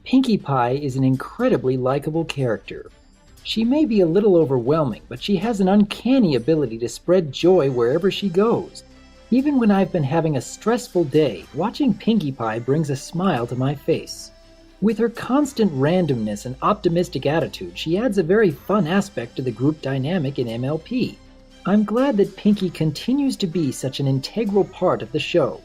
Pinkie Pie is an incredibly likable character. She may be a little overwhelming, but she has an uncanny ability to spread joy wherever she goes. Even when I've been having a stressful day, watching Pinkie Pie brings a smile to my face. With her constant randomness and optimistic attitude, she adds a very fun aspect to the group dynamic in MLP. I'm glad that Pinkie continues to be such an integral part of the show.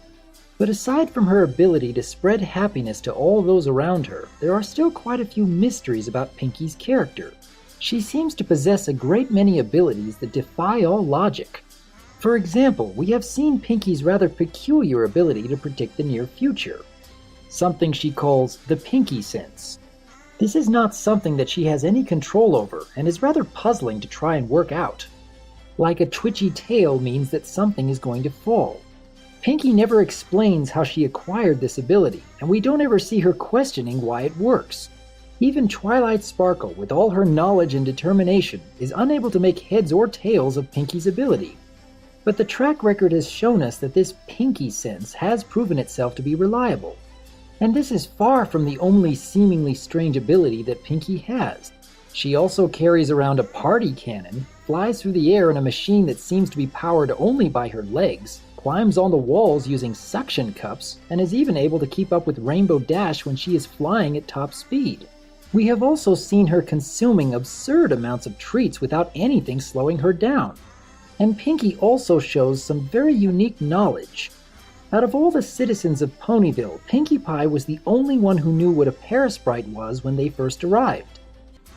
But aside from her ability to spread happiness to all those around her, there are still quite a few mysteries about Pinkie's character. She seems to possess a great many abilities that defy all logic. For example, we have seen Pinkie's rather peculiar ability to predict the near future, something she calls the Pinkie sense. This is not something that she has any control over and is rather puzzling to try and work out. Like a twitchy tail means that something is going to fall. Pinkie never explains how she acquired this ability, and we don't ever see her questioning why it works. Even Twilight Sparkle, with all her knowledge and determination, is unable to make heads or tails of Pinkie's ability. But the track record has shown us that this Pinkie sense has proven itself to be reliable. And this is far from the only seemingly strange ability that Pinkie has. She also carries around a party cannon, flies through the air in a machine that seems to be powered only by her legs, climbs on the walls using suction cups, and is even able to keep up with Rainbow Dash when she is flying at top speed. We have also seen her consuming absurd amounts of treats without anything slowing her down. And Pinkie also shows some very unique knowledge. Out of all the citizens of Ponyville, Pinkie Pie was the only one who knew what a parasprite was when they first arrived.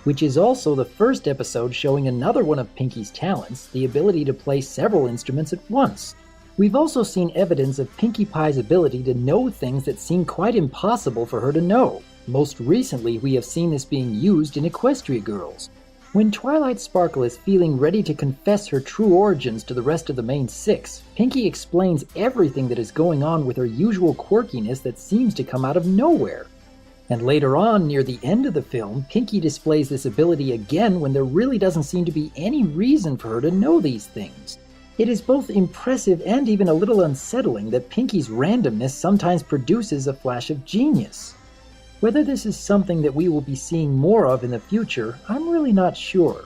Which is also the first episode showing another one of Pinkie's talents, the ability to play several instruments at once. We've also seen evidence of Pinkie Pie's ability to know things that seem quite impossible for her to know. Most recently, we have seen this being used in Equestria Girls. When Twilight Sparkle is feeling ready to confess her true origins to the rest of the main six, Pinkie explains everything that is going on with her usual quirkiness that seems to come out of nowhere. And later on, near the end of the film, Pinkie displays this ability again when there really doesn't seem to be any reason for her to know these things. It is both impressive and even a little unsettling that Pinkie's randomness sometimes produces a flash of genius. Whether this is something that we will be seeing more of in the future, I'm really not sure.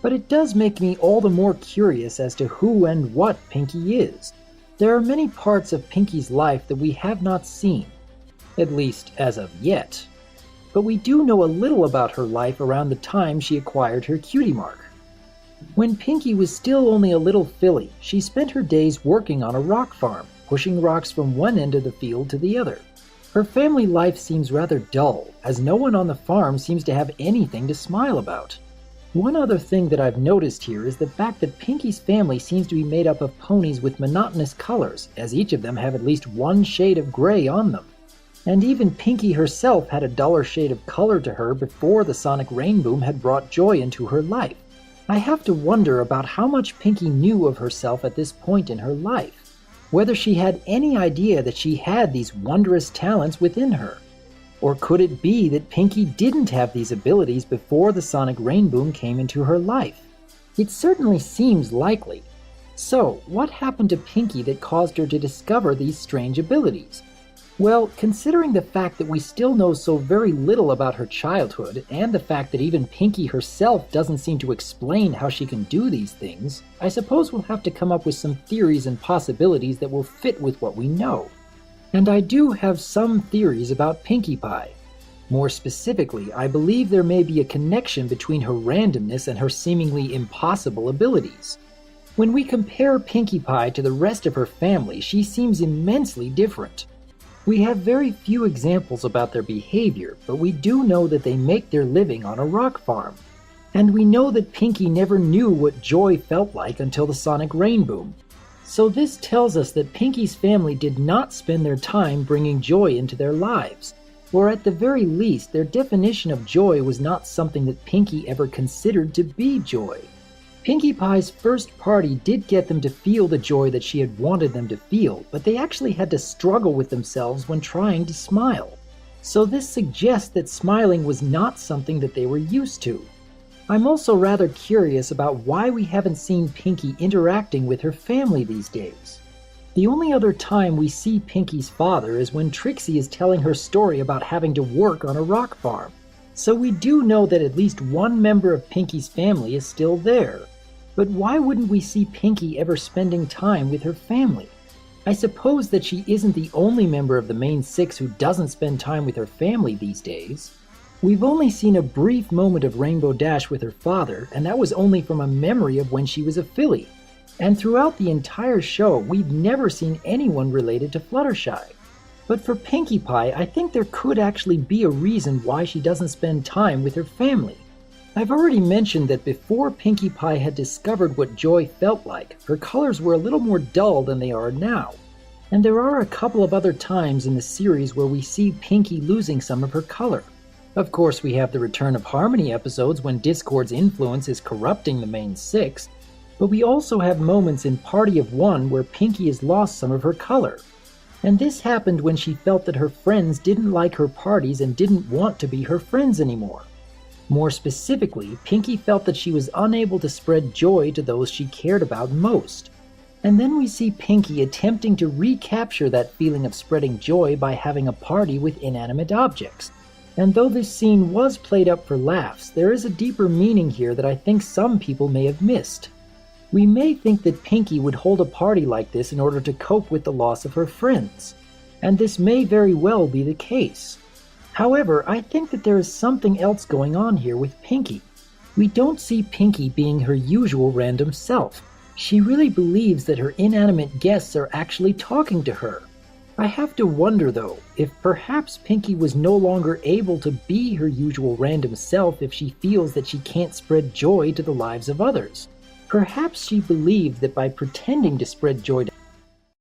But it does make me all the more curious as to who and what Pinkie is. There are many parts of Pinkie's life that we have not seen, at least as of yet. But we do know a little about her life around the time she acquired her cutie mark. When Pinkie was still only a little filly, she spent her days working on a rock farm, pushing rocks from one end of the field to the other. Her family life seems rather dull, as no one on the farm seems to have anything to smile about. One other thing that I've noticed here is the fact that Pinkie's family seems to be made up of ponies with monotonous colors, as each of them have at least one shade of gray on them. And even Pinkie herself had a duller shade of color to her before the sonic rainboom had brought joy into her life. I have to wonder about how much Pinkie knew of herself at this point in her life, whether she had any idea that she had these wondrous talents within her. Or could it be that Pinkie didn't have these abilities before the sonic rainboom came into her life? It certainly seems likely. So, what happened to Pinkie that caused her to discover these strange abilities? Well, considering the fact that we still know so very little about her childhood, and the fact that even Pinkie herself doesn't seem to explain how she can do these things, I suppose we'll have to come up with some theories and possibilities that will fit with what we know. And I do have some theories about Pinkie Pie. More specifically, I believe there may be a connection between her randomness and her seemingly impossible abilities. When we compare Pinkie Pie to the rest of her family, she seems immensely different. We have very few examples about their behavior, but we do know that they make their living on a rock farm. And we know that Pinkie never knew what joy felt like until the sonic rainboom. So this tells us that Pinkie's family did not spend their time bringing joy into their lives, or at the very least, their definition of joy was not something that Pinkie ever considered to be joy. Pinkie Pie's first party did get them to feel the joy that she had wanted them to feel, but they actually had to struggle with themselves when trying to smile. So this suggests that smiling was not something that they were used to. I'm also rather curious about why we haven't seen Pinkie interacting with her family these days. The only other time we see Pinky's father is when Trixie is telling her story about having to work on a rock farm. So we do know that at least one member of Pinky's family is still there. But why wouldn't we see Pinky ever spending time with her family? I suppose that she isn't the only member of the main six who doesn't spend time with her family these days. We've only seen a brief moment of Rainbow Dash with her father, and that was only from a memory of when she was a filly. And throughout the entire show, we've never seen anyone related to Fluttershy. But for Pinkie Pie, I think there could actually be a reason why she doesn't spend time with her family. I've already mentioned that before Pinkie Pie had discovered what joy felt like, her colors were a little more dull than they are now. And there are a couple of other times in the series where we see Pinkie losing some of her color. Of course, we have the Return of Harmony episodes when Discord's influence is corrupting the main six, but we also have moments in Party of One where Pinkie has lost some of her color. And this happened when she felt that her friends didn't like her parties and didn't want to be her friends anymore. More specifically, Pinkie felt that she was unable to spread joy to those she cared about most. And then we see Pinkie attempting to recapture that feeling of spreading joy by having a party with inanimate objects. And though this scene was played up for laughs, there is a deeper meaning here that I think some people may have missed. We may think that Pinkie would hold a party like this in order to cope with the loss of her friends, and this may very well be the case. However, I think that there is something else going on here with Pinkie. We don't see Pinkie being her usual random self. She really believes that her inanimate guests are actually talking to her. I have to wonder, though, if perhaps Pinkie was no longer able to be her usual random self if she feels that she can't spread joy to the lives of others. Perhaps she believed that by pretending to spread joy to